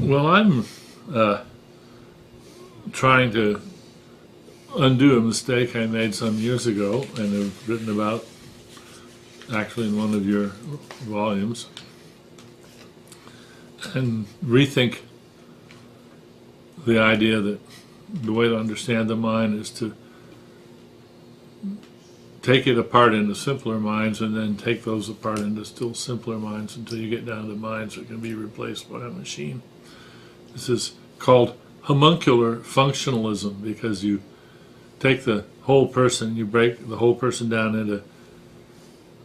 Well, I'm trying to undo a mistake I made some years ago and have written about actually in one of your volumes, and rethink the idea that the way to understand the mind is to take it apart into simpler minds and then take those apart into still simpler minds until you get down to minds that can be replaced by a machine. This is called homuncular functionalism, because you take the whole person, you break the whole person down into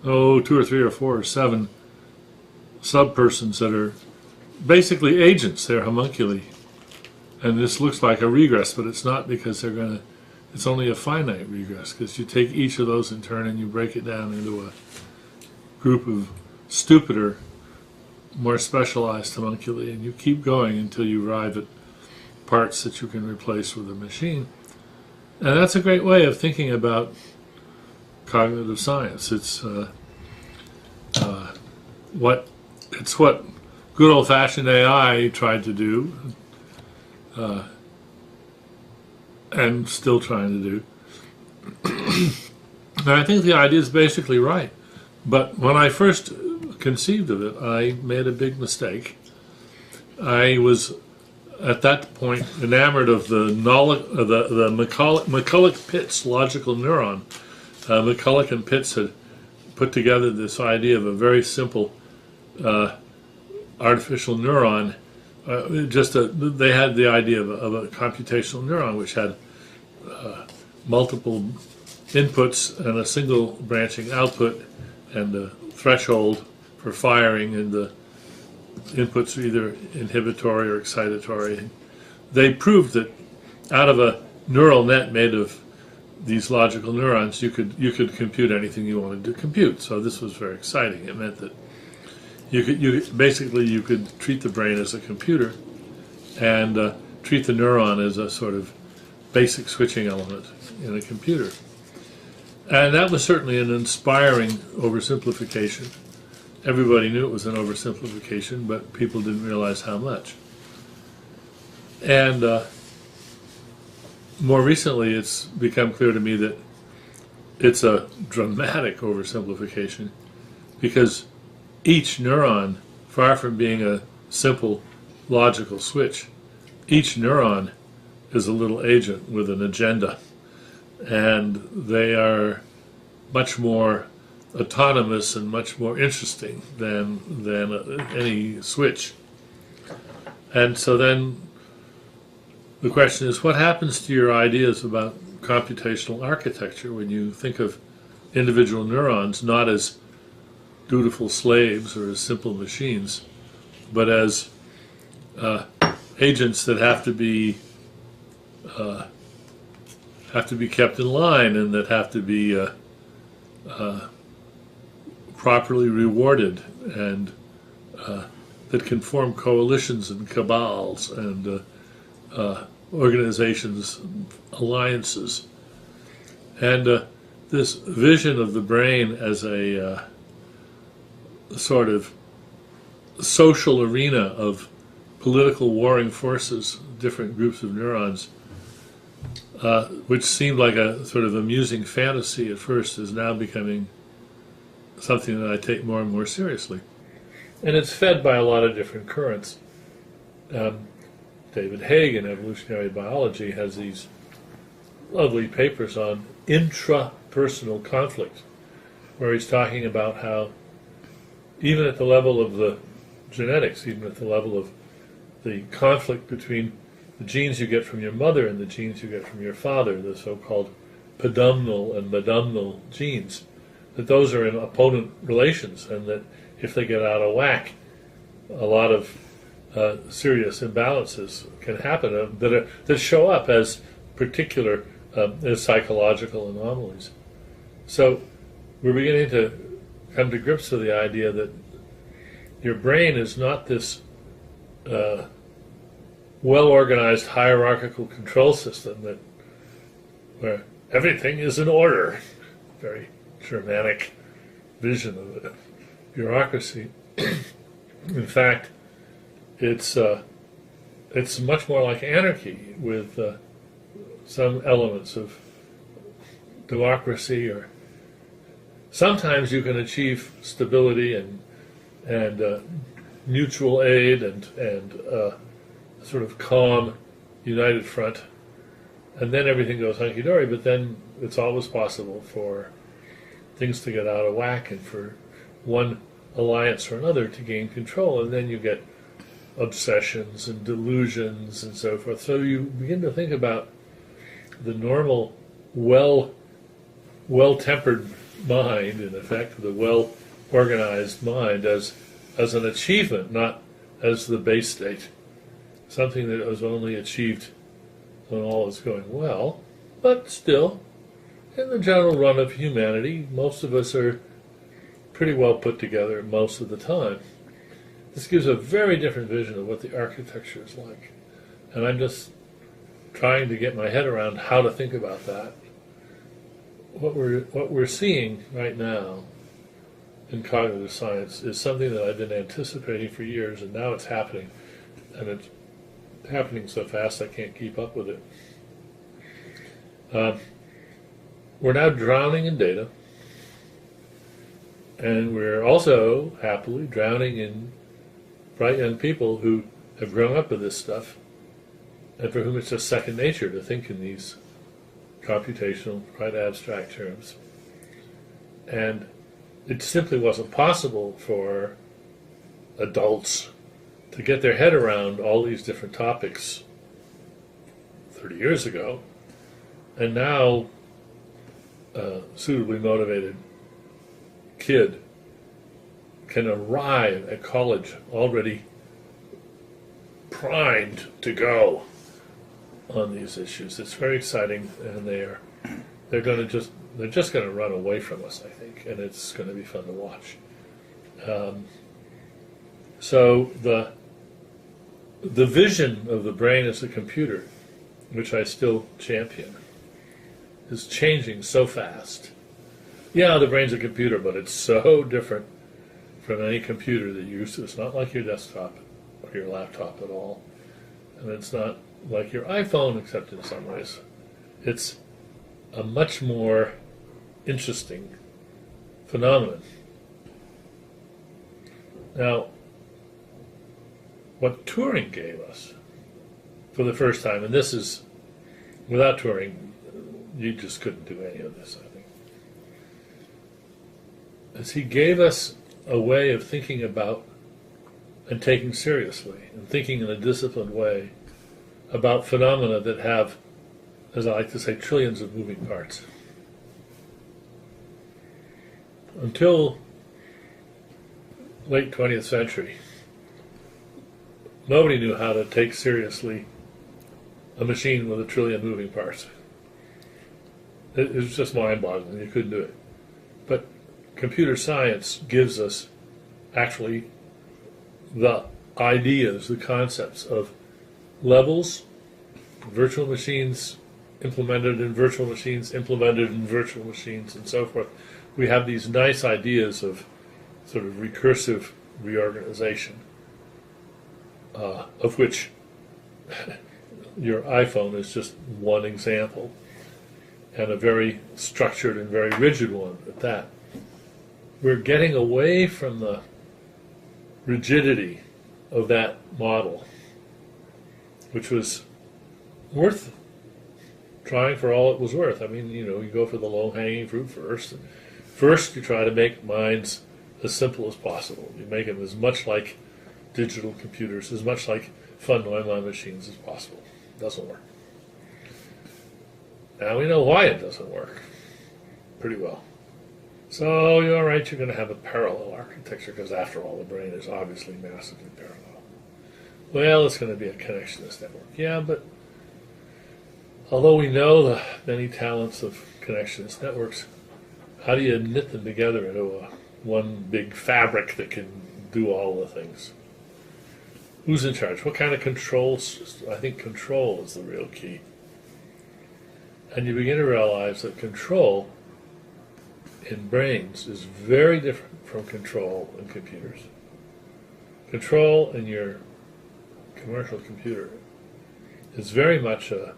2 or 3 or 4 or 7 sub-persons that are basically agents. They're homunculi. And this looks like a regress, but it's not, because it's only a finite regress, because you take each of those in turn and you break it down into a group of stupider, more specialized homunculi, and you keep going until you arrive at parts that you can replace with a machine. And that's a great way of thinking about cognitive science. It's what good old-fashioned AI tried to do, and still trying to do. And I think the idea is basically right. But when I first conceived of it, I made a big mistake. I was at that point enamored of the McCulloch-Pitts logical neuron. McCulloch and Pitts had put together this idea of a very simple artificial neuron. They had the idea of a computational neuron which had multiple inputs and a single branching output and a threshold for firing, and the inputs are either inhibitory or excitatory. They proved that out of a neural net made of these logical neurons, you could compute anything you wanted to compute. So this was very exciting. It meant that you could treat the brain as a computer and treat the neuron as a sort of basic switching element in a computer. And that was certainly an inspiring oversimplification. Everybody knew it was an oversimplification, but people didn't realize how much. And more recently, it's become clear to me that it's a dramatic oversimplification, because each neuron, far from being a simple logical switch, each neuron is a little agent with an agenda, and they are much more autonomous and much more interesting than any switch. And so then the question is, what happens to your ideas about computational architecture when you think of individual neurons not as dutiful slaves or as simple machines, but as agents that have to be kept in line, and that have to be properly rewarded, and that can form coalitions and cabals and organizations, alliances. And this vision of the brain as a sort of social arena of political warring forces, different groups of neurons, which seemed like a sort of amusing fantasy at first, is now becoming something that I take more and more seriously. And it's fed by a lot of different currents. David Haig in evolutionary biology has these lovely papers on intrapersonal conflict, where he's talking about how even at the level of the genetics, even at the level of the conflict between the genes you get from your mother and the genes you get from your father, the so-called pedunal and medunal genes, that those are in opponent relations, and that if they get out of whack, a lot of serious imbalances can happen that show up as particular as psychological anomalies. So we're beginning to come to grips with the idea that your brain is not this well-organized hierarchical control system where everything is in order. Very Germanic vision of a bureaucracy. In fact, it's it's much more like anarchy with some elements of democracy, or sometimes you can achieve stability and mutual aid and sort of calm, united front, and then everything goes hunky-dory, but then it's always possible for things to get out of whack and for one alliance or another to gain control, and then you get obsessions and delusions and so forth. So you begin to think about the normal, well-tempered mind, in effect, the well-organized mind, as an achievement, not as the base state, something that was only achieved when all is going well. But still, in the general run of humanity, most of us are pretty well put together most of the time. This gives a very different vision of what the architecture is like. And I'm just trying to get my head around how to think about that. What we're seeing right now in cognitive science is something that I've been anticipating for years, and now it's happening. And it's happening so fast I can't keep up with it. We're now drowning in data, and we're also happily drowning in bright young people who have grown up with this stuff and for whom it's just second nature to think in these computational, quite abstract terms. And it simply wasn't possible for adults to get their head around all these different topics 30 years ago. And now a suitably motivated kid can arrive at college already primed to go on these issues. It's very exciting, and they're just going to run away from us, I think, and it's going to be fun to watch. So the vision of the brain as a computer, which I still champion, is changing so fast. Yeah, the brain's a computer, but it's so different from any computer that you use. It's not like your desktop or your laptop at all. And it's not like your iPhone, except in some ways. It's a much more interesting phenomenon. Now, what Turing gave us for the first time, and this is, without Turing, you just couldn't do any of this, I think, is he gave us a way of thinking about and taking seriously and thinking in a disciplined way about phenomena that have, as I like to say, trillions of moving parts. Until late 20th century, nobody knew how to take seriously a machine with a trillion moving parts. It was just mind-boggling. You couldn't do it. But computer science gives us actually the ideas, the concepts of levels, virtual machines implemented in virtual machines, implemented in virtual machines, and so forth. We have these nice ideas of sort of recursive reorganization, of which your iPhone is just one example, and a very structured and very rigid one at that. We're getting away from the rigidity of that model, which was worth trying for all it was worth. I mean, you go for the low-hanging fruit first. First, you try to make minds as simple as possible. You make them as much like digital computers, as much like von Neumann machines as possible. It doesn't work. Now we know why it doesn't work pretty well. So you're right, you're going to have a parallel architecture, because after all, the brain is obviously massively parallel. Well, it's going to be a connectionist network. Yeah, but although we know the many talents of connectionist networks, how do you knit them together into one big fabric that can do all the things? Who's in charge? What kind of control system? I think control is the real key. And you begin to realize that control in brains is very different from control in computers. Control in your commercial computer is very much a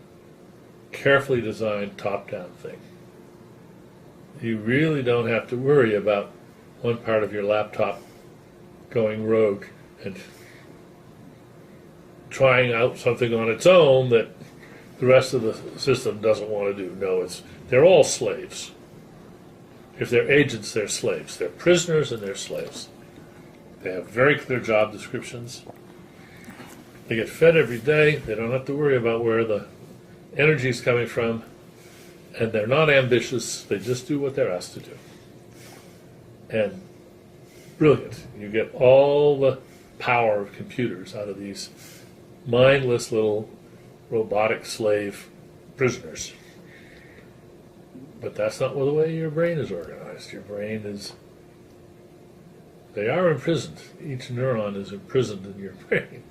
carefully designed top-down thing. You really don't have to worry about one part of your laptop going rogue and trying out something on its own that the rest of the system doesn't want to do. No, they're all slaves. If they're agents, they're slaves. They're prisoners and they're slaves. They have very clear job descriptions. They get fed every day. They don't have to worry about where the energy is coming from. And they're not ambitious. They just do what they're asked to do. And brilliant. You get all the power of computers out of these mindless little robotic slave prisoners. But that's not the way your brain is organized. Your brain is, they are imprisoned. Each neuron is imprisoned in your brain.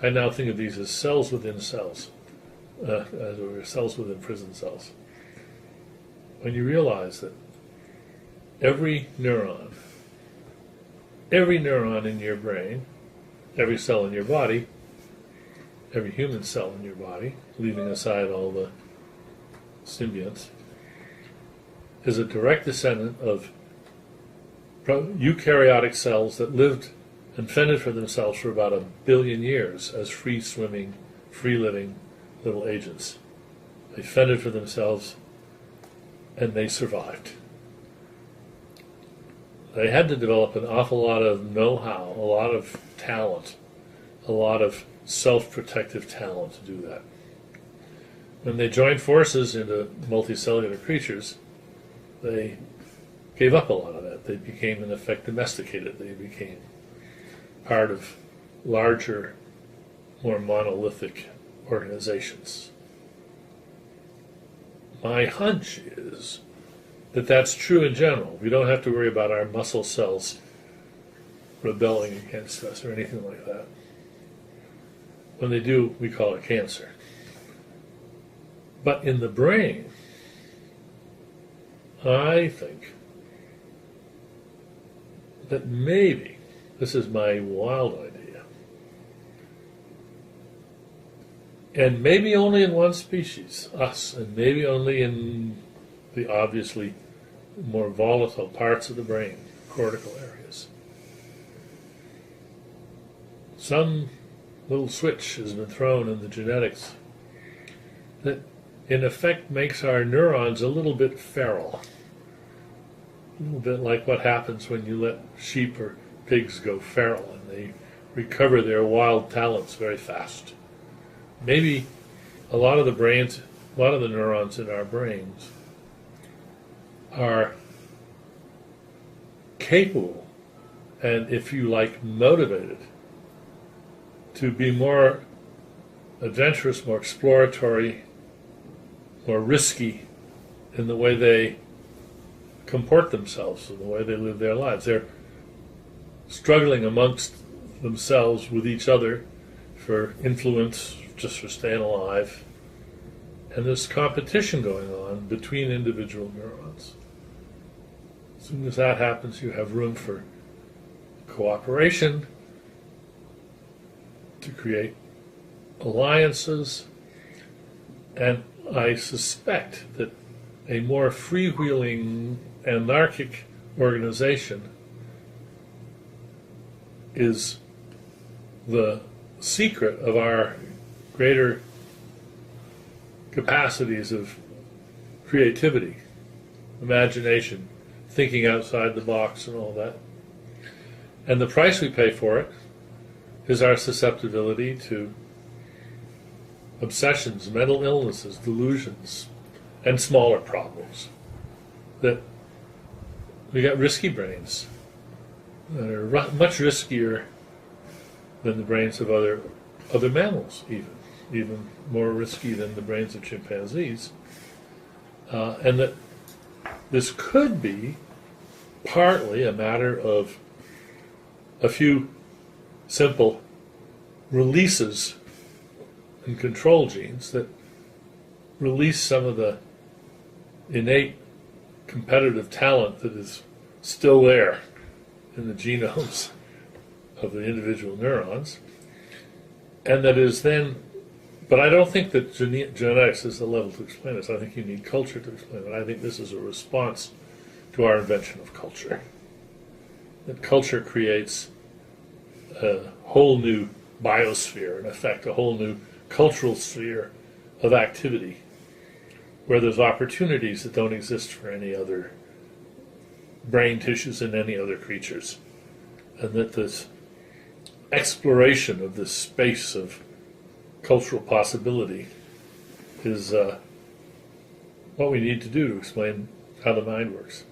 I now think of these as cells within cells, or cells within prison cells. When you realize that every neuron in your brain, every cell in your body, every human cell in your body, leaving aside all the symbionts, is a direct descendant of eukaryotic cells that lived and fended for themselves for about 1 billion years as free-swimming, free-living little agents. They fended for themselves and they survived. They had to develop an awful lot of know-how, a lot of talent, a lot of self-protective talent to do that. When they joined forces into multicellular creatures, they gave up a lot of that. They became, in effect, domesticated. They became part of larger, more monolithic organizations. My hunch is that that's true in general. We don't have to worry about our muscle cells rebelling against us or anything like that. When they do, we call it cancer. But in the brain, I think that maybe, this is my wild idea, and maybe only in one species, us, and maybe only in the obviously more volatile parts of the brain, cortical areas. Some little switch has been thrown in the genetics that in effect makes our neurons a little bit feral. A little bit like what happens when you let sheep or pigs go feral and they recover their wild talents very fast. Maybe a lot of the neurons in our brains are capable and, if you like, motivated to be more adventurous, more exploratory, more risky in the way they comport themselves, in the way they live their lives. They're struggling amongst themselves with each other for influence, just for staying alive. And there's competition going on between individual neurons. As soon as that happens, you have room for cooperation, to create alliances, and I suspect that a more freewheeling, anarchic organization is the secret of our greater capacities of creativity, imagination, thinking outside the box and all that. And the price we pay for it is our susceptibility to obsessions, mental illnesses, delusions, and smaller problems. That we got risky brains that are much riskier than the brains of other mammals, even more risky than the brains of chimpanzees, and that this could be partly a matter of a few simple releases and control genes that release some of the innate competitive talent that is still there in the genomes of the individual neurons, and that is then, but I don't think that genetics is the level to explain this. I think you need culture to explain it. I think this is a response to our invention of culture. That culture creates a whole new biosphere, in effect, a whole new cultural sphere of activity, where there's opportunities that don't exist for any other brain tissues in any other creatures. And that this exploration of this space of cultural possibility is what we need to do to explain how the mind works.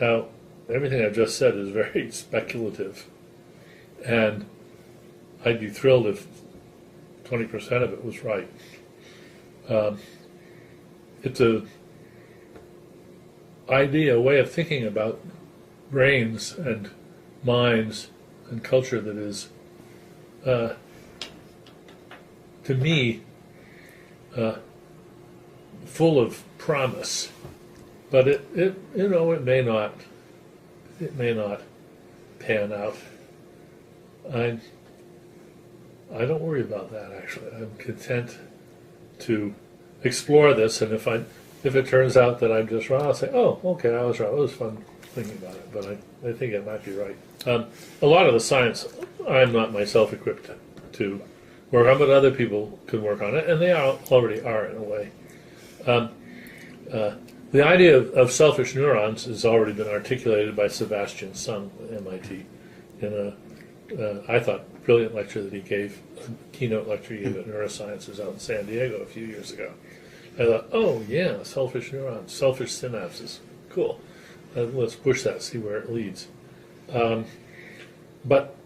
Now, everything I've just said is very speculative, and I'd be thrilled if 20% of it was right. It's a idea, a way of thinking about brains and minds and culture that is, to me, full of promise. But it may not pan out. I don't worry about that, actually. I'm content to explore this, and if it turns out that I'm just wrong, I'll say, oh, okay, I was wrong. It was fun thinking about it, but I think it might be right. A lot of the science I'm not myself equipped to work on, but other people can work on it, and they already are in a way. The idea of selfish neurons has already been articulated by Sebastian Sung at MIT in a, I thought, brilliant lecture that he gave, a keynote lecture he gave at Neurosciences out in San Diego a few years ago. I thought, oh yeah, selfish neurons, selfish synapses, cool. Let's push that, see where it leads. But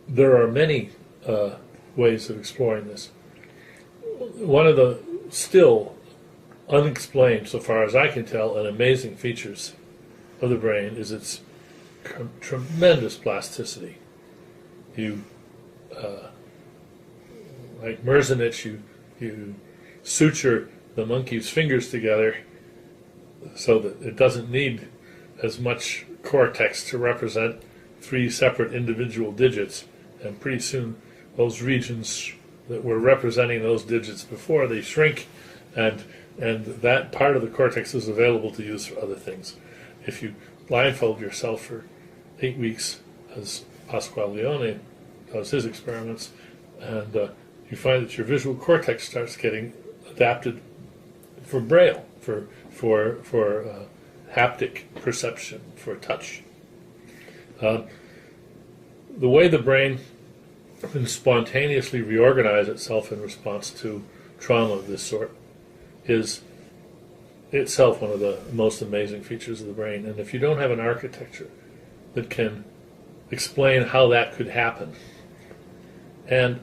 there are many ways of exploring this. One of the still unexplained, so far as I can tell, and amazing features of the brain is its tremendous plasticity. You, like Merzenich, you suture the monkey's fingers together so that it doesn't need as much cortex to represent 3 separate individual digits, and pretty soon those regions that were representing those digits before, they shrink, and that part of the cortex is available to use for other things. If you blindfold yourself for 8 weeks, as Pasquale Leone does his experiments, and you find that your visual cortex starts getting adapted for Braille, for haptic perception, for touch. The way the brain can spontaneously reorganize itself in response to trauma of this sort is itself one of the most amazing features of the brain. And if you don't have an architecture that can explain how that could happen and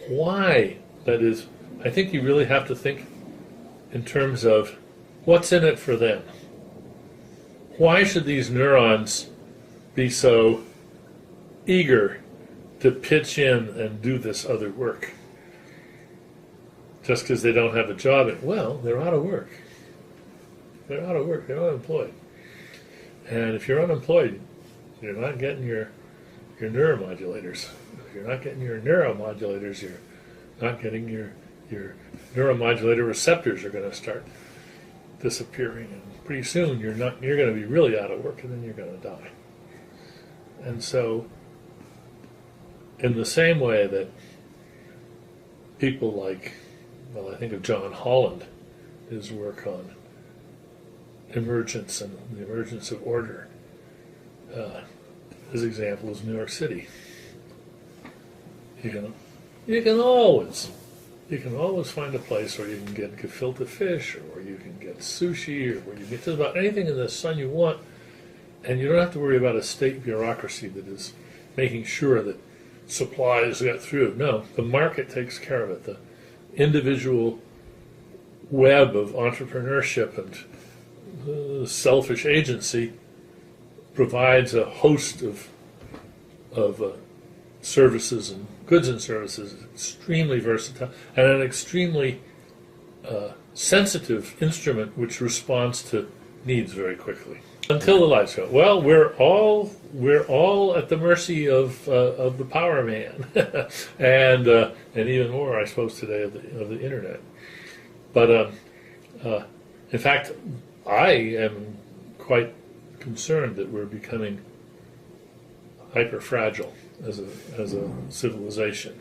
why that is, I think you really have to think in terms of what's in it for them. Why should these neurons be so eager to pitch in and do this other work? Just because they don't have a job, well, they're out of work. They're out of work, they're unemployed. And if you're unemployed, you're not getting your neuromodulators. If you're not getting your neuromodulators, you're not getting your neuromodulator receptors are going to start disappearing, and pretty soon you're going to be really out of work, and then you're going to die. And so, in the same way that people like, well, I think of John Holland, his work on emergence and the emergence of order. His example is New York City. You can always find a place where you can get gefilte fish, or where you can get sushi, or where you get just about anything in the sun you want, and you don't have to worry about a state bureaucracy that is making sure that supplies get through. No, the market takes care of it. The individual web of entrepreneurship and selfish agency provides a host of services and goods and services, extremely versatile, and an extremely sensitive instrument which responds to needs very quickly. Until the lights go. Well, we're all at the mercy of the power man, and even more, I suppose, today of the internet. But in fact, I am quite concerned that we're becoming hyper fragile as a civilization,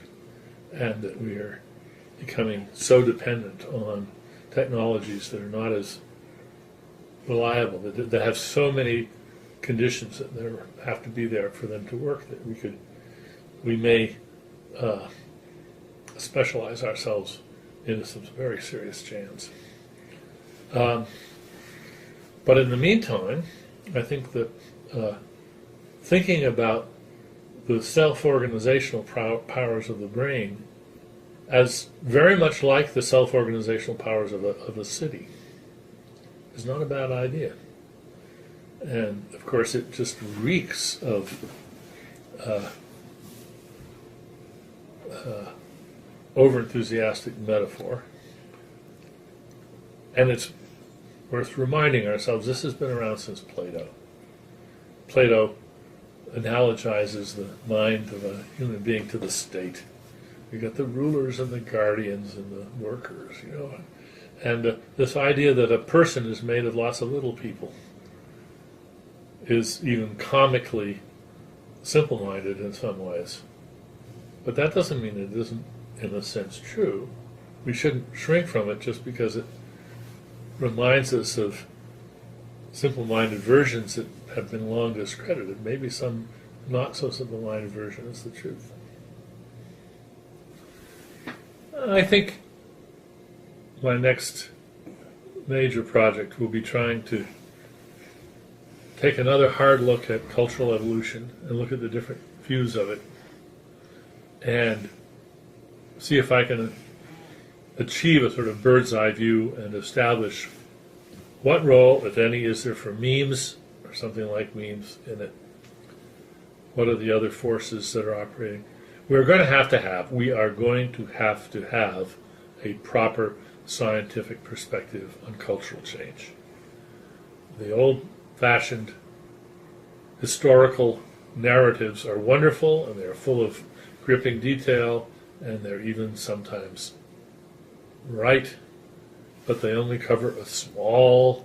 and that we are becoming so dependent on technologies that are not as reliable, that have so many conditions that there have to be there for them to work, that we may specialize ourselves into some very serious jams. But in the meantime, I think that thinking about the self-organizational powers of the brain as very much like the self-organizational powers of a city is not a bad idea. And of course it just reeks of over-enthusiastic metaphor. And it's worth reminding ourselves this has been around since Plato. Plato analogizes the mind of a human being to the state. You've got the rulers and the guardians and the workers, And this idea that a person is made of lots of little people is even comically simple-minded in some ways. But that doesn't mean it isn't, in a sense, true. We shouldn't shrink from it just because it reminds us of simple-minded versions that have been long discredited. Maybe some not so simple-minded version is the truth. I think my next major project will be trying to take another hard look at cultural evolution and look at the different views of it and see if I can achieve a sort of bird's eye view and establish what role, if any, is there for memes or something like memes in it. What are the other forces that are operating? We are going to have a proper scientific perspective on cultural change. The old-fashioned historical narratives are wonderful, and they're full of gripping detail, and they're even sometimes right, but they only cover a small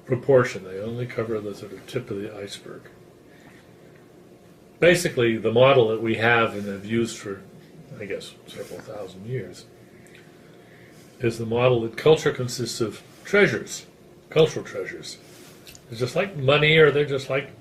proportion. They only cover the sort of tip of the iceberg. Basically, the model that we have and have used for, I guess, several thousand years is the model that culture consists of treasures, cultural treasures. They're just like money, or they're just like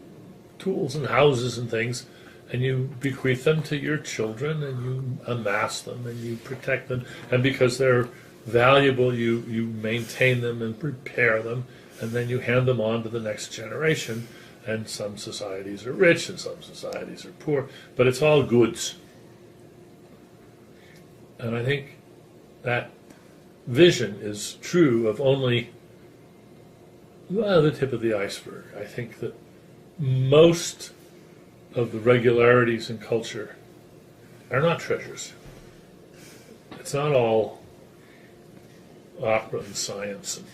tools and houses and things, and you bequeath them to your children, and you amass them, and you protect them, and because they're valuable, you maintain them and repair them, and then you hand them on to the next generation. And some societies are rich and some societies are poor, but it's all goods. And I think that vision is true of only the tip of the iceberg. I think that most of the regularities in culture are not treasures. It's not all opera and science and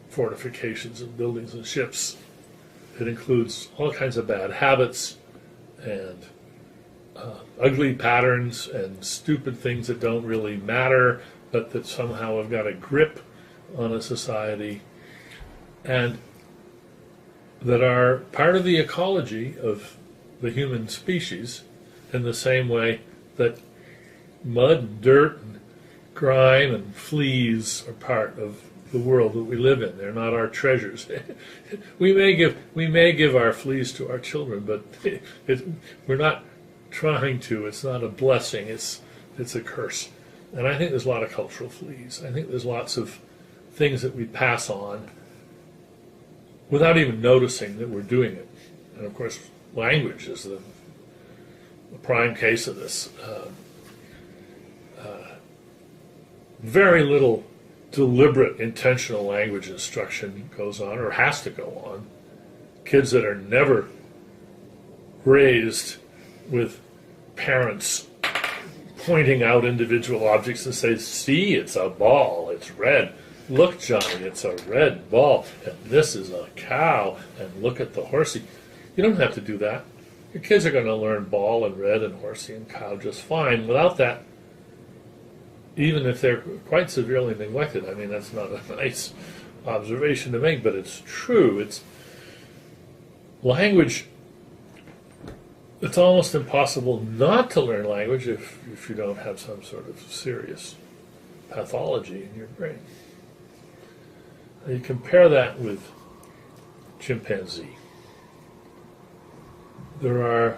fortifications and buildings and ships. It includes all kinds of bad habits and ugly patterns and stupid things that don't really matter, but that somehow have got a grip on a society and that are part of the ecology of the human species in the same way that mud, dirt, and grime and fleas are part of the world that we live in. They're not our treasures. we may give our fleas to our children, but we're not trying to. It's not a blessing. It's a curse. And I think there's a lot of cultural fleas. I think there's lots of things that we pass on without even noticing that we're doing it. And of course, language is the prime case of this. Very little deliberate, intentional language instruction goes on, or has to go on. Kids that are never raised with parents pointing out individual objects and say, see, it's a ball, it's red. look, Johnny, it's a red ball, and this is a cow, and look at the horsey. You don't have to do that. Your kids are going to learn ball and red and horsey and cow just fine. Without that, even if they're quite severely neglected, I mean, that's not a nice observation to make, but it's true. It's language. It's almost impossible not to learn language if you don't have some sort of serious pathology in your brain. Now you compare that with chimpanzee. There are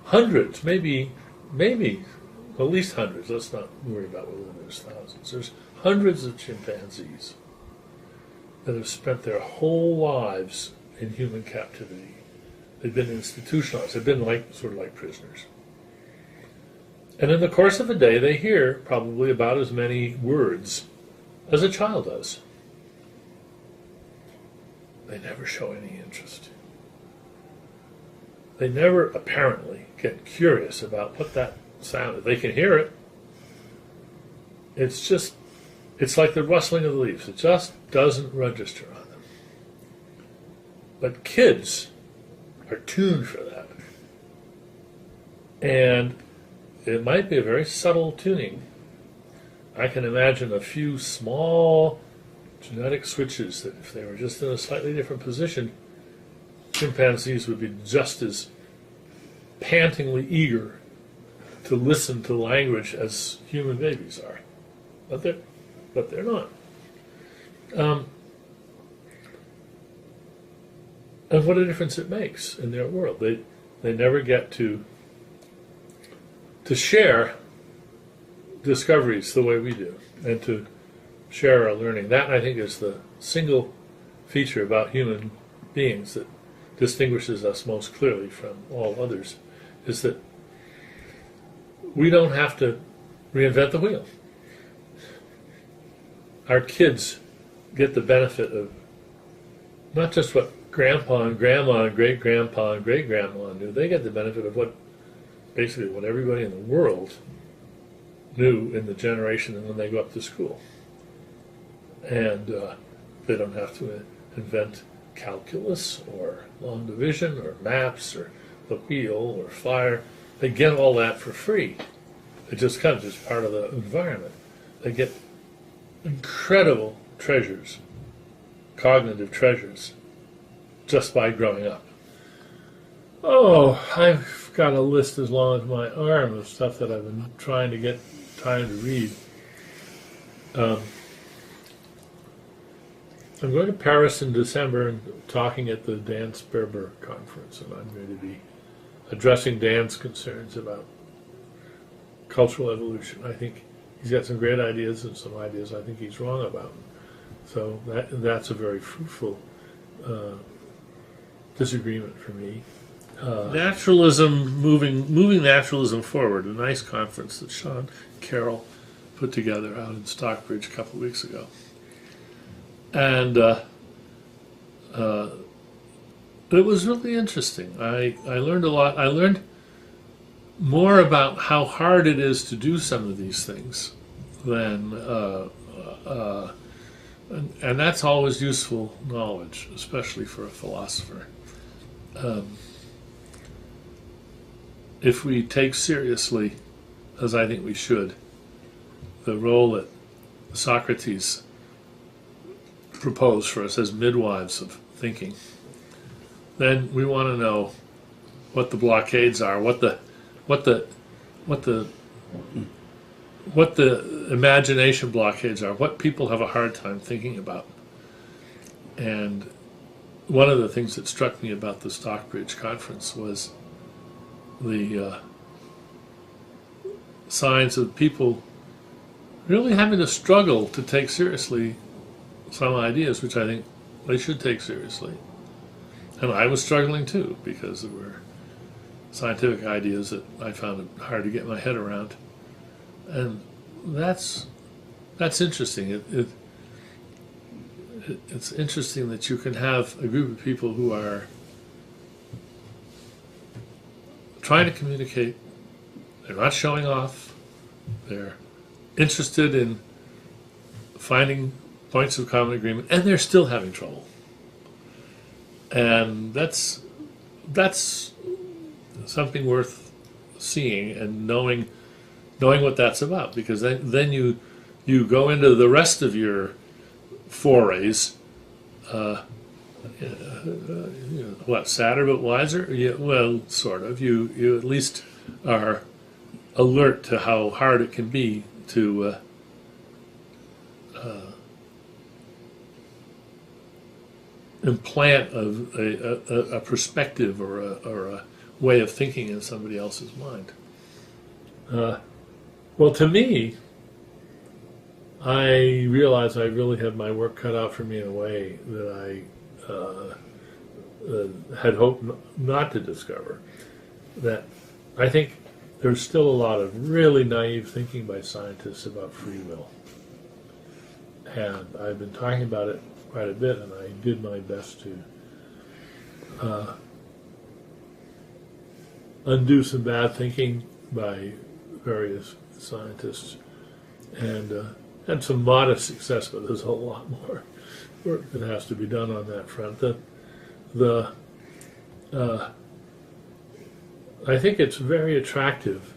hundreds, maybe at least hundreds. Let's not worry about whether there's thousands. There's hundreds of chimpanzees that have spent their whole lives in human captivity. They've been institutionalized. They've been sort of like prisoners. And in the course of a day, they hear probably about as many words as a child does. They never show any interest. They never apparently get curious about what that sound is. They can hear it. It's like the rustling of the leaves. It just doesn't register on them. But kids are tuned for that. And it might be a very subtle tuning. I can imagine a few small genetic switches that if they were just in a slightly different position, chimpanzees would be just as pantingly eager to listen to language as human babies are. But they're not. And what a difference it makes in their world. They never get to share discoveries the way we do, and to share our learning. That, I think, is the single feature about human beings that distinguishes us most clearly from all others, is that we don't have to reinvent the wheel. Our kids get the benefit of not just what grandpa and grandma and great-grandpa and great-grandma knew. They get the benefit of what everybody in the world knew in the generation and when they go up to school. And they don't have to invent calculus or long division or maps or the wheel or fire. They get all that for free. It just comes as part of the environment. They get incredible treasures, cognitive treasures, just by growing up. Oh, I've got a list as long as my arm of stuff that I've been trying to get time to read. I'm going to Paris in December and talking at the Dan Sperber conference, and I'm going to be addressing Dan's concerns about cultural evolution. I think he's got some great ideas and some ideas I think he's wrong about. So that's a very fruitful disagreement for me. Naturalism, moving naturalism forward, a nice conference that Sean Carroll put together out in Stockbridge a couple of weeks ago. And it was really interesting. I learned a lot. I learned more about how hard it is to do some of these things than, and that's always useful knowledge, especially for a philosopher. If we take seriously, as I think we should, the role that Socrates proposed for us as midwives of thinking, then we want to know what the blockades are, what the imagination blockades are, what people have a hard time thinking about. And one of the things that struck me about the Stockbridge conference was the signs of people really having to struggle to take seriously some ideas, which I think they should take seriously. And I was struggling too, because there were scientific ideas that I found it hard to get my head around. And that's interesting. It's interesting that you can have a group of people who are trying to communicate. They're not showing off. They're interested in finding points of common agreement, and they're still having trouble. And that's something worth seeing and knowing what that's about, because then you go into the rest of your forays. What, sadder but wiser? Yeah, well, sort of. You at least are alert to how hard it can be to implant a perspective or a way of thinking in somebody else's mind. Well, to me, I realize I really had my work cut out for me in a way that I had hoped not to discover. That I think there's still a lot of really naive thinking by scientists about free will. And I've been talking about it quite a bit, and I did my best to undo some bad thinking by various scientists, and had some modest success, but there's a lot more work that has to be done on that front. I think it's very attractive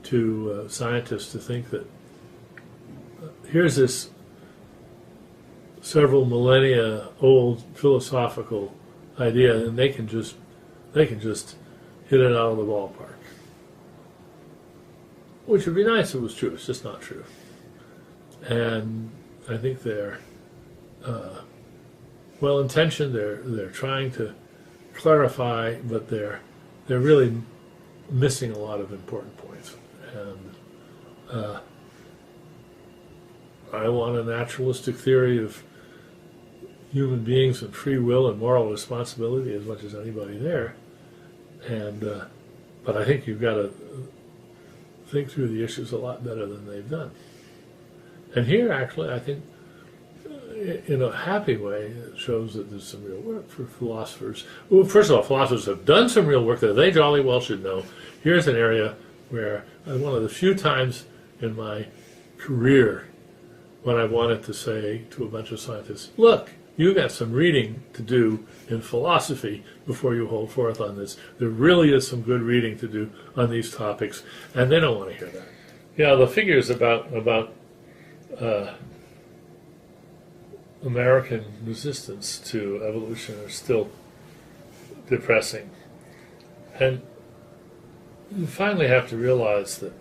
to scientists to think that here's this several millennia old philosophical idea, and they can just hit it out of the ballpark. Which would be nice if it was true. It's just not true. And I think they're well intentioned. They're trying to clarify, but they're really missing a lot of important points. And I want a naturalistic theory of human beings and free will and moral responsibility as much as anybody there. And but I think you've got to think through the issues a lot better than they've done. And here, actually, I think, in a happy way, it shows that there's some real work for philosophers. Well, first of all, philosophers have done some real work that they jolly well should know. Here's an area where one of the few times in my career when I wanted to say to a bunch of scientists, look, you got some reading to do in philosophy before you hold forth on this. There really is some good reading to do on these topics, and they don't want to hear that. Yeah, the figures about American resistance to evolution are still depressing. And you finally have to realize that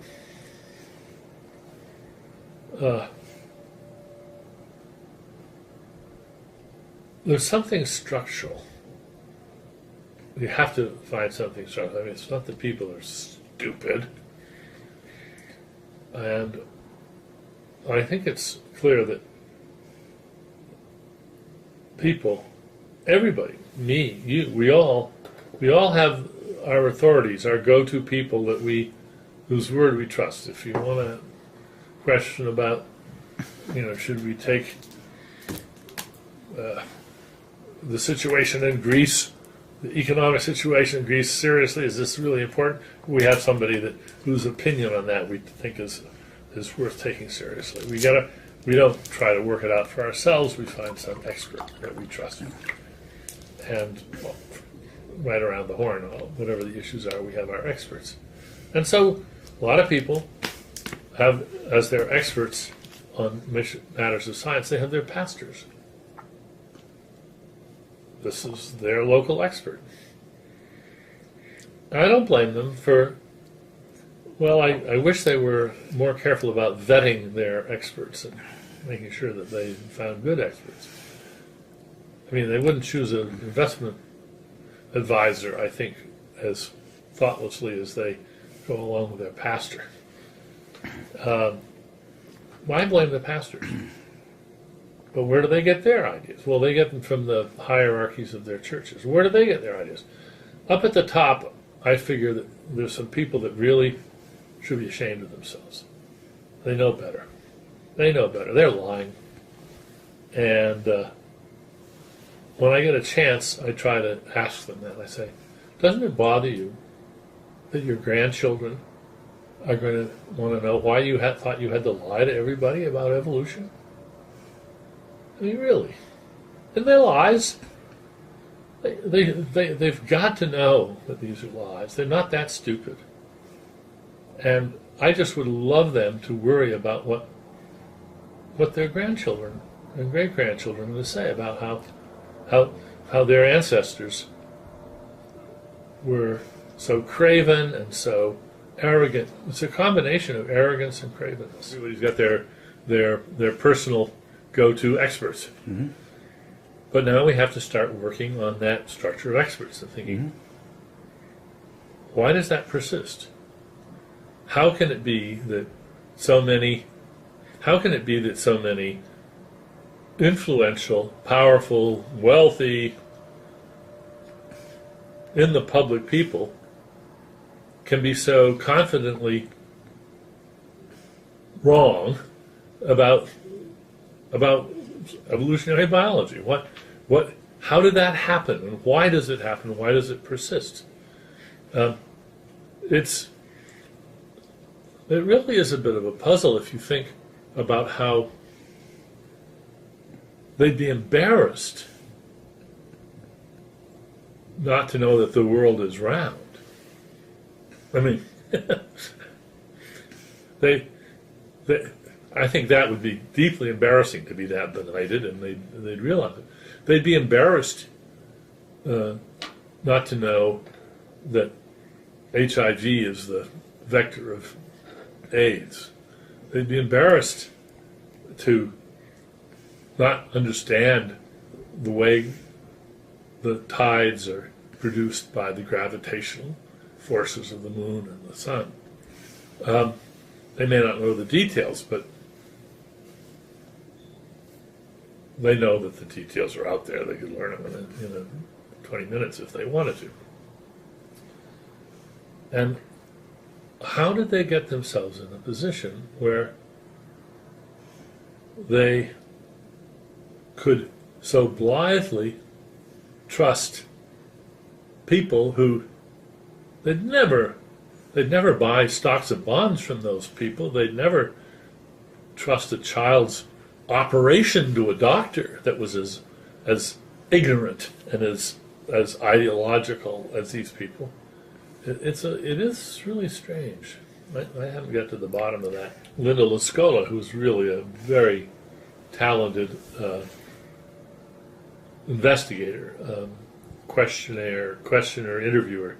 there's something structural. You have to find something structural. I mean, it's not that people are stupid. And I think it's clear that people, everybody, me, you, we all have our authorities, our go-to people that whose word we trust. If you want to question about, should we take the situation in Greece, the economic situation in Greece seriously? Is this really important? We have somebody whose opinion on that we think is worth taking seriously. We don't try to work it out for ourselves. We find some expert that we trust, and right around the horn, whatever the issues are, we have our experts. And so a lot of people have, as their experts on matters of science, they have their pastors. This is their local expert. I don't blame them for, well, I wish they were more careful about vetting their experts and making sure that they found good experts. I mean, they wouldn't choose an investment advisor, I think, as thoughtlessly as they go along with their pastor. Why blame the pastors? But where do they get their ideas? Well, they get them from the hierarchies of their churches. Where do they get their ideas? Up at the top, I figure that there's some people that really should be ashamed of themselves. They know better. They know better. They're lying. And when I get a chance, I try to ask them that. I say, doesn't it bother you that your grandchildren are going to want to know why you thought you had to lie to everybody about evolution? I mean, really. And they're lies. They've got to know that these are lies. They're not that stupid. And I just would love them to worry about what their grandchildren and great-grandchildren will say about how their ancestors were so craven and so arrogant. It's a combination of arrogance and cravenness. Everybody's got their personal go-to experts. Mm-hmm. But now we have to start working on that structure of experts and thinking, why does that persist? How can it be that so many influential, powerful, wealthy, in the public people can be so confidently wrong about evolutionary biology? How did that happen, and why does it happen? Why does it persist? It really is a bit of a puzzle if you think about how they'd be embarrassed not to know that the world is round. I mean, I think that would be deeply embarrassing to be that benighted, and they'd realize it. They'd be embarrassed not to know that HIV is the vector of AIDS. They'd be embarrassed to not understand the way the tides are produced by the gravitational forces of the moon and the sun. They may not know the details, but they know that the details are out there. They could learn them in 20 minutes if they wanted to. And how did they get themselves in a position where they could so blithely trust people who they'd never buy stocks and bonds from those people. They'd never trust a child's operation to a doctor that was as ignorant and as ideological as these people. It is really strange. I haven't got to the bottom of that. Linda Lascola, who's really a very talented investigator, questioner, interviewer,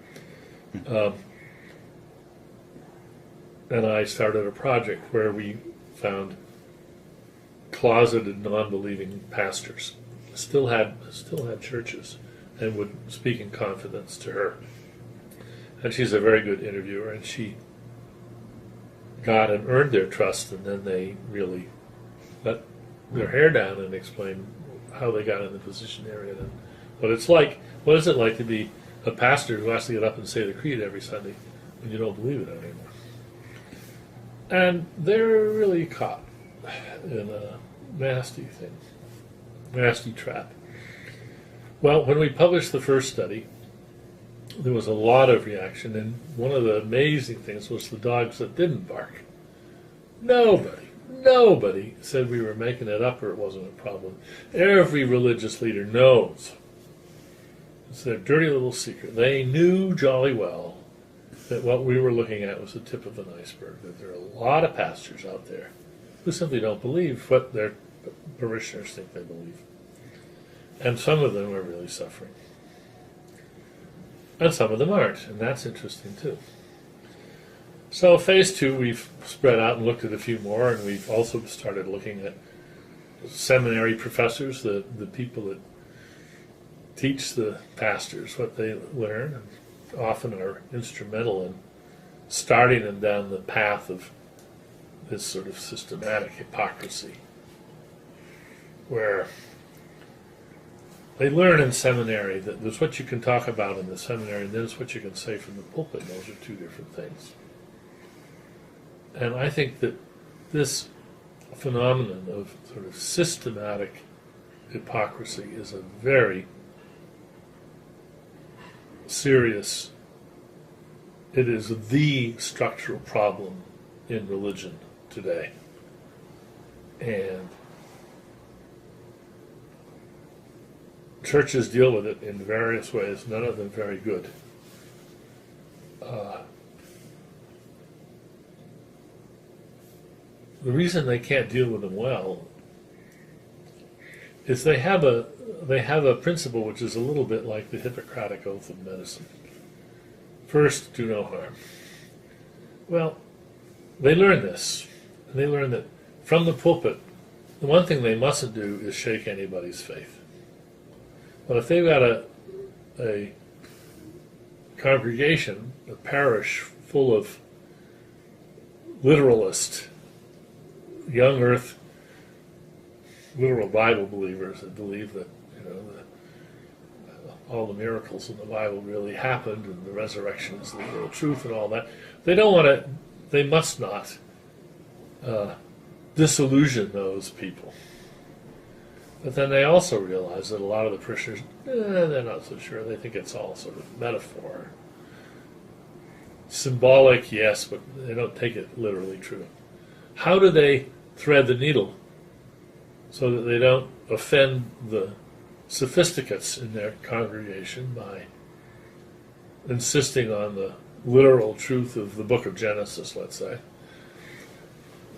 and I started a project where we found closeted, non-believing pastors, still had churches, and would speak in confidence to her. And she's a very good interviewer, and she got and earned their trust, and then they really let their hair down and explained how they got in the position they're in, and what it's like. What is it like to be a pastor who has to get up and say the creed every Sunday when you don't believe it anymore? And they're really caught in a nasty thing, nasty trap. Well, when we published the first study, there was a lot of reaction, and one of the amazing things was the dogs that didn't bark. Nobody said we were making it up or it wasn't a problem. Every religious leader knows. It's their dirty little secret. They knew jolly well that what we were looking at was the tip of an iceberg, that there are a lot of pastors out there who simply don't believe what their parishioners think they believe. And some of them are really suffering. And some of them aren't, and that's interesting too. So phase 2, we've spread out and looked at a few more, and we've also started looking at seminary professors, the people that teach the pastors what they learn, and often are instrumental in starting them down the path of this sort of systematic hypocrisy, where they learn in seminary that there's what you can talk about in the seminary, and there's what you can say from the pulpit, and those are two different things. And I think that this phenomenon of sort of systematic hypocrisy is a very serious, it is the structural problem in religion today. And churches deal with it in various ways, none of them very good. The reason they can't deal with them well is they have a principle which is a little bit like the Hippocratic Oath of medicine. First, do no harm. Well, they learn this. And they learn that from the pulpit, the one thing they mustn't do is shake anybody's faith. But if they've got a congregation, a parish full of literalist, young earth, literal Bible believers that believe that all the miracles in the Bible really happened and the resurrection is the literal truth and all that, they must not disillusion those people. But then they also realize that a lot of the parishioners, they're not so sure. They think it's all sort of metaphor. Symbolic, yes, but they don't take it literally true. How do they thread the needle so that they don't offend the sophisticates in their congregation by insisting on the literal truth of the book of Genesis, let's say,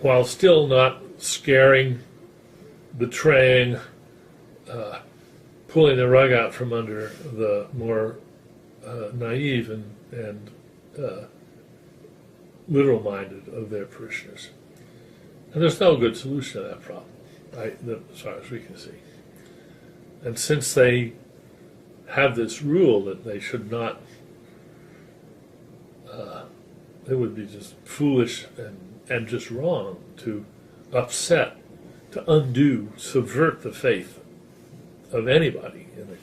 while still not scaring, betraying, pulling the rug out from under the more naive and literal-minded of their parishioners? And there's no good solution to that problem, as far as we can see. And since they have this rule that they should not, it would be just foolish and just wrong to upset, to undo, subvert the faith of anybody in the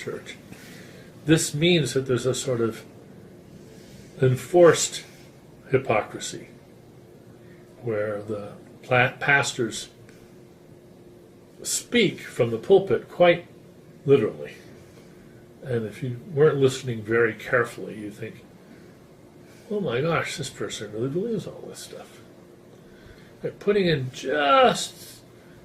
church. This means that there's a sort of enforced hypocrisy where the pastors speak from the pulpit quite literally. And if you weren't listening very carefully, you think, oh my gosh, this person really believes all this stuff. They're putting in just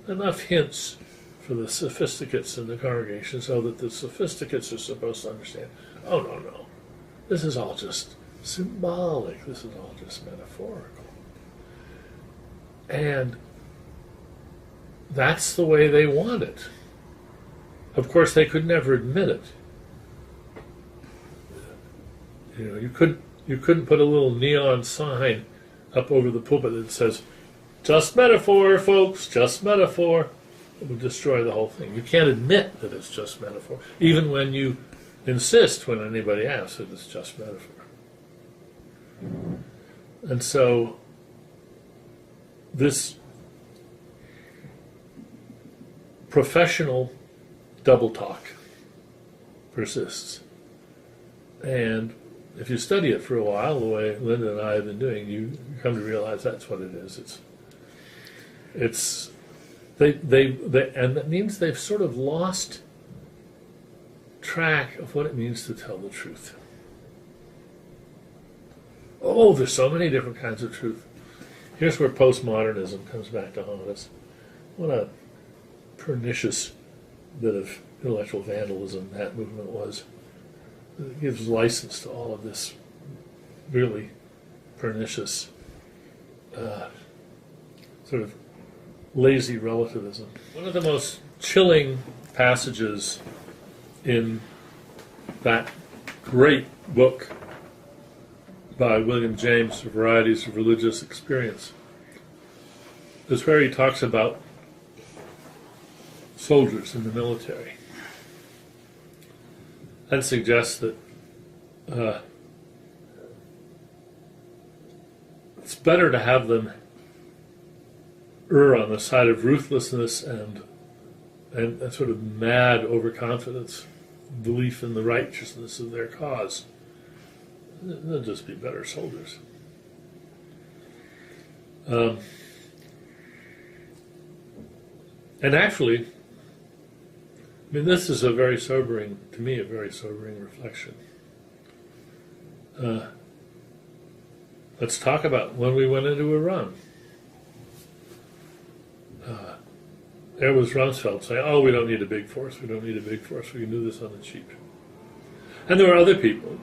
enough hints for the sophisticates in the congregation so that the sophisticates are supposed to understand, oh no, this is all just symbolic, this is all just metaphorical. And that's the way they want it. Of course, they could never admit it. You couldn't put a little neon sign up over the pulpit that says, just metaphor, folks, just metaphor. It would destroy the whole thing. You can't admit that it's just metaphor, even when you insist when anybody asks that it's just metaphor. And so this professional double talk persists. And if you study it for a while, the way Linda and I have been doing, you come to realize that's what it is. And that means they've sort of lost track of what it means to tell the truth. Oh, there's so many different kinds of truth. Here's where postmodernism comes back to haunt us. What a pernicious bit of intellectual vandalism that movement was. It gives license to all of this really pernicious sort of lazy relativism. One of the most chilling passages in that great book by William James, Varieties of Religious Experience, is where he talks about soldiers in the military and suggests that it's better to have them err on the side of ruthlessness and sort of mad overconfidence, belief in the righteousness of their cause. They'll just be better soldiers. And actually, I mean, this is a very sobering reflection. Let's talk about when we went into Iran. there was Rumsfeld saying, oh, we don't need a big force, we don't need a big force, we can do this on the cheap. And there were other people,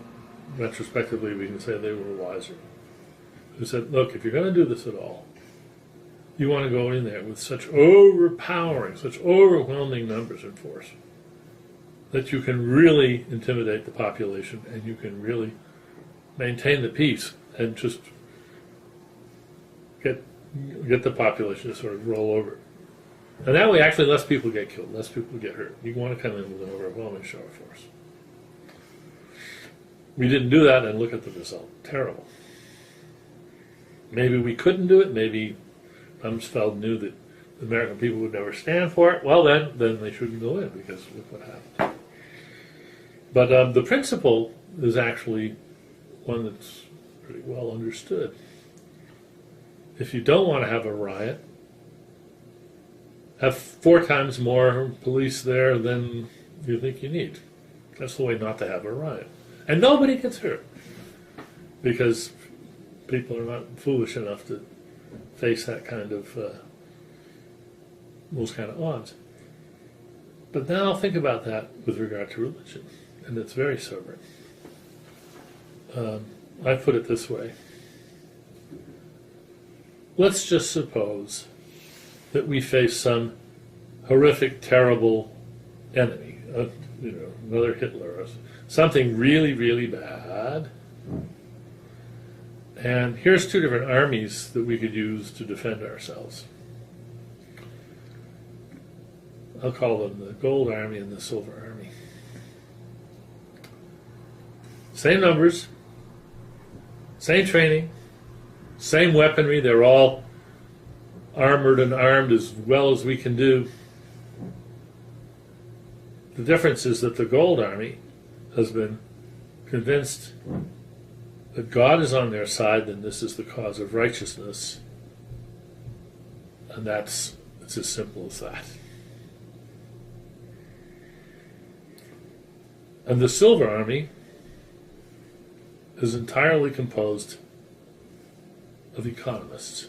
retrospectively we can say they were wiser, who said, look, if you're going to do this at all, you want to go in there with such overpowering, such overwhelming numbers and force that you can really intimidate the population and you can really maintain the peace and just get the population to sort of roll over. And that way, actually, less people get killed, less people get hurt. You want to come in with an overwhelming show of force. We didn't do that, and look at the result. Terrible. Maybe we couldn't do it. Maybe Rumsfeld knew that the American people would never stand for it. Well, then they shouldn't go in, because look what happened. But the principle is actually one that's pretty well understood. If you don't want to have a riot, have 4 times more police there than you think you need. That's the way not to have a riot. And nobody gets hurt, because people are not foolish enough to face that kind of, those kind of odds. But now think about that with regard to religion, and it's very sobering. I put it this way. Let's just suppose that we face some horrific, terrible enemy, another Hitler, or something really, really bad. And here's 2 different armies that we could use to defend ourselves. I'll call them the Gold Army and the Silver Army. Same numbers, same training, same weaponry. They're all armored and armed as well as we can do. The difference is that the Gold Army has been convinced that God is on their side, and this is the cause of righteousness. And it's as simple as that. And the Silver Army is entirely composed of economists.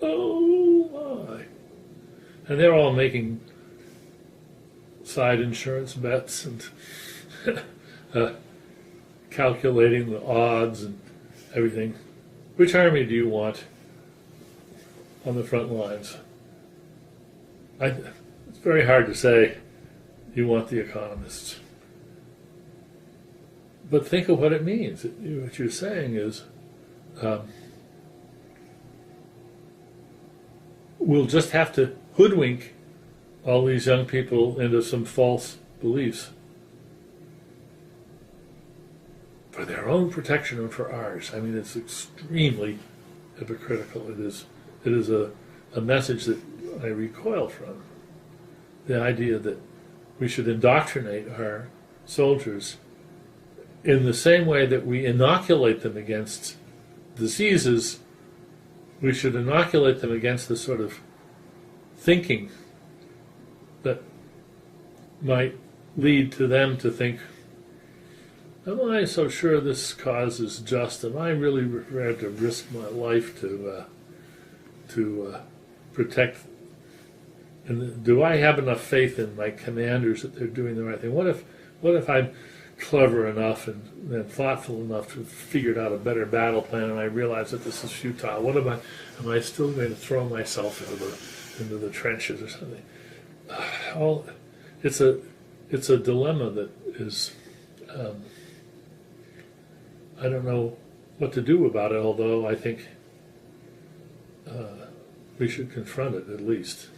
Oh my. And they're all making side insurance bets and calculating the odds and everything. Which army do you want on the front lines? It's very hard to say you want the economists. But think of what it means. What you're saying is, we'll just have to hoodwink all these young people into some false beliefs for their own protection and for ours. I mean, it's extremely hypocritical. It is a message that I recoil from. The idea that we should indoctrinate our soldiers in the same way that we inoculate them against diseases. We should inoculate them against the sort of thinking that might lead to them to think, am I so sure this cause is just? Am I really prepared to risk my life to protect? And do I have enough faith in my commanders that they're doing the right thing? What if I'm clever enough and thoughtful enough to have figured out a better battle plan, and I realize that this is futile? What am I still going to throw myself into the trenches or something? It's a dilemma that is, I don't know what to do about it, although I think we should confront it at least.